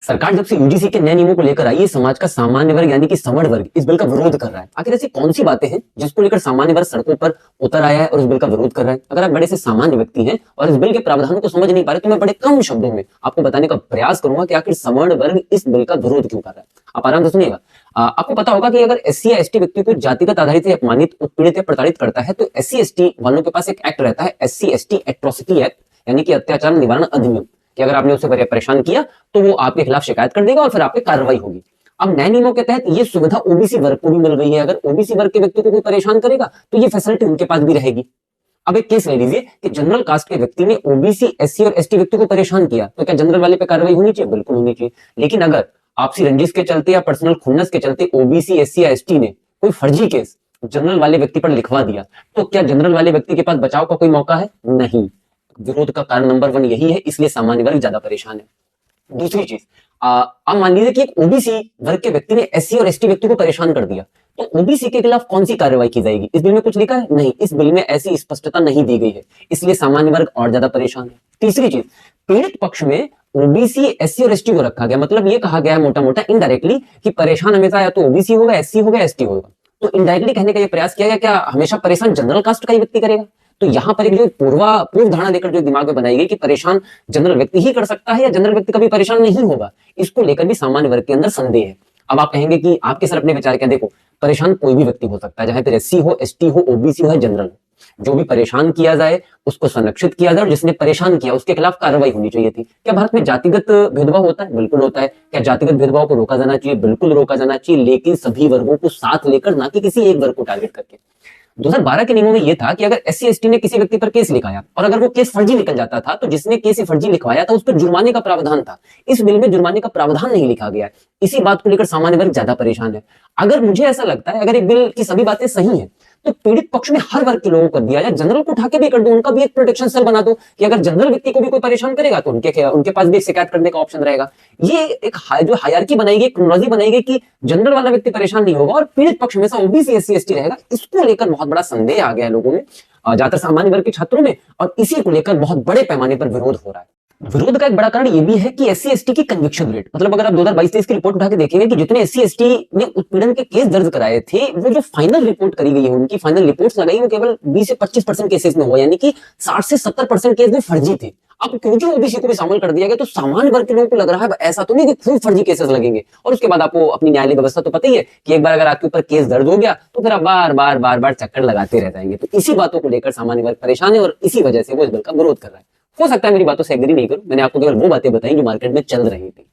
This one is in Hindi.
सरकार जब से यूजीसी के नए नियमों को लेकर आई है, समाज का सामान्य वर्ग यानी कि सवर्ण वर्ग इस बिल का विरोध कर रहा है। आखिर ऐसी कौन सी बातें हैं जिसको लेकर सामान्य वर्ग सड़कों पर उतर आया है और इस बिल का विरोध कर रहा है? अगर आप बड़े से सामान्य व्यक्ति हैं और इस बिल के प्रावधानों को समझ नहीं पा रहे तो मैं बड़े कम शब्दों में आपको बताने का प्रयास करूंगा कि आखिर सवर्ण वर्ग इस बिल का विरोध क्यों कर रहा है। आप आराम से सुनिएगा। आपको पता होगा कि अगर एससी या एसटी व्यक्ति को जातिगत आधारित से अपमानित, उत्पीड़ित या प्रताड़ित करता है तो एससी एसटी वालों के पास एक एक्ट रहता है, एससी एसटी एट्रोसिटी एक्ट, यानी कि अत्याचार निवारण अधिनियम, कि अगर आपने उसे परेशान किया तो वो आपके खिलाफ शिकायत कर देगा और फिर आप पे कार्रवाई होगी। अब नए नियमों के तहत ये सुविधा ओबीसी वर्ग को भी मिल गई है। अगर ओबीसी वर्ग के व्यक्ति को कोई परेशान करेगा तो ये फैसिलिटी उनके पास भी रहेगी। अब एक केस ले लीजिए कि जनरल कास्ट के व्यक्ति ने ओबीसी, एससी और एसटी व्यक्ति को परेशान किया, तो क्या जनरल वाले पे कार्रवाई होनी चाहिए? बिल्कुल होनी चाहिए। लेकिन अगर आपसी रंजिश के चलते या पर्सनल खुन्नस के चलते ओबीसी, एससी या एसटी ने कोई फर्जी केस जनरल वाले व्यक्ति पर लिखवा दिया, तो क्या जनरल वाले व्यक्ति के पास बचाव का कोई मौका है? नहीं। विरोध का कारण नंबर 1 यही है, इसलिए सामान्य वर्ग ज्यादा परेशान है। दूसरी चीज, अब मान लीजिए कि एक ओबीसी वर्ग के व्यक्ति ने एससी और एसटी व्यक्ति को परेशान कर दिया, तो ओबीसी के खिलाफ कौन सी कार्रवाई की जाएगी? इस बिल में कुछ लिखा है? नहीं, इस बिल में ऐसी स्पष्टता नहीं दी गई है, इसलिए सामान्य वर्ग और ज्यादा परेशान है। तीसरी चीज, पीड़ित पक्ष में ओबीसी, एससी और एसटी को रखा गया, मतलब ये कहा गया है मोटा मोटा इनडायरेक्टली कि परेशान हमेशा या तो ओबीसी होगा, एससी होगा, एसटी होगा। तो इनडायरेक्टली कहने का यह प्रयास किया गया क्या हमेशा परेशान जनरल कास्ट का ही व्यक्ति करेगा? तो यहां पर एक जो पूर्व धारणा देकर जो दिमाग में बनाई गई कि परेशान जनरल व्यक्ति ही कर सकता है या जनरल व्यक्ति कभी परेशान नहीं होगा, इसको लेकर भी सामान्य वर्ग के अंदर संदेह है। अब आप कहेंगे कि आपके सर अपने विचार क्या? देखो, परेशान कोई भी व्यक्ति हो सकता है, चाहे फिर एससी हो, एसटी हो, ओबीसी हो, जनरल, जो भी परेशान किया जाए उसको संरक्षित किया जाए और जिसने परेशान किया उसके खिलाफ कार्रवाई होनी चाहिए थी। क्या भारत में जातिगत भेदभाव होता है? बिल्कुल होता है। क्या जातिगत भेदभाव को रोका जाना चाहिए? बिल्कुल रोका जाना चाहिए, लेकिन सभी वर्गों को साथ लेकर, ना कि किसी एक वर्ग को टारगेट करके। 2012 के नियमों में यह था कि अगर एससी एसटी ने किसी व्यक्ति पर केस लिखाया और अगर वो केस फर्जी निकल जाता था तो जिसने केस फर्जी लिखवाया था उस पर जुर्माने का प्रावधान था। इस बिल में जुर्माने का प्रावधान नहीं लिखा गया है। इसी बात को लेकर सामान्य वर्ग ज्यादा परेशान है। अगर मुझे ऐसा लगता है अगर एक बिल की सभी बातें सही हैं तो पीड़ित पक्ष में हर वर्ग के लोगों को दिया जाए, जनरल को उठा के भी कर दो, उनका भी एक प्रोटेक्शन सेल बना दो कि अगर जनरल व्यक्ति को भी कोई परेशान करेगा तो उनके पास भी एक शिकायत करने का ऑप्शन रहेगा। ये एक जो हायरार्की बनाई गई, क्रोनोलॉजी बनाई गई कि जनरल वाला व्यक्ति परेशान नहीं होगा और पीड़ित पक्ष में ओबीसी, एससी, एसटी रहेगा। इसको लेकर बहुत बड़ा संदेह आ गया है लोगों में, ज्यादातर सामान्य वर्ग के छात्रों में, और इसी को लेकर बहुत बड़े पैमाने पर विरोध हो रहा है। विरोध का एक बड़ा कारण यह भी है कि एससी एसटी की कन्विक्शन रेट, मतलब अगर आप 2022-23 की रिपोर्ट उठा के देखेंगे कि जितने एससी एसटी ने उत्पीड़न के केस दर्ज कराए थे, वो जो फाइनल रिपोर्ट करी गई है, उनकी फाइनल रिपोर्ट्स लगाई, वो केवल 20 से 25% केसेस में हुआ, यानी कि 60 से 70% केस में फर्जी थे। अब क्योंकि ओबीसी को भी शामिल कर दिया गया तो सामान्य वर्ग के लोगों को लग रहा है ऐसा तो नहीं कि खूब फर्जी केसेस लगेंगे, और उसके बाद आपको अपनी न्यायालय व्यवस्था तो पता ही है कि एक बार अगर आपके ऊपर केस दर्ज हो गया तो फिर आप बार बार चक्कर लगाते रह जाएंगे। तो इसी बातों को लेकर सामान्य वर्ग परेशान है और इसी वजह से वो इस बिल का विरोध कर रहा है। हो सकता है मेरी बातों से एग्री नहीं करूं, मैंने आपको केवल वो बातें बताई जो मार्केट में चल रही थी।